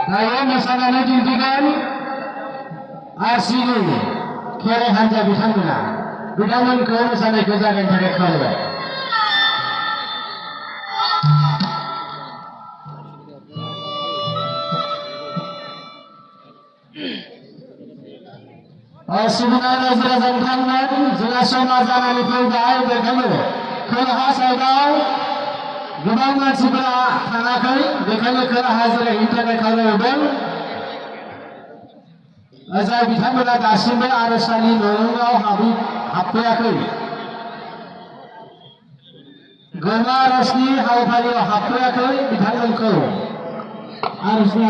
दायो मोसानानै दिन्थिगोन आरसिनि खेराइ हान्जा बिथांमोना बिथांमोनखौ मोसानायखौ जागायनो थाखाय खावलायबाय। सिबिनाय रायजो राजा बिथांमोन जोंहा समा जानानै फैबाय बेखायनो खोलाहा साइडआव गोबां मानसिफोरा थाङाखै बेखायनो खोलाहा जिरायहैनो थाखाय खावलायहरदों। जाय बिथांमोना दासिमबो आर'जसालि न'आव हाबफैयाखै गरमा आर'जनि हाबाफारियाव हाबफैयाखै बिथांमोनखौ आर'जनि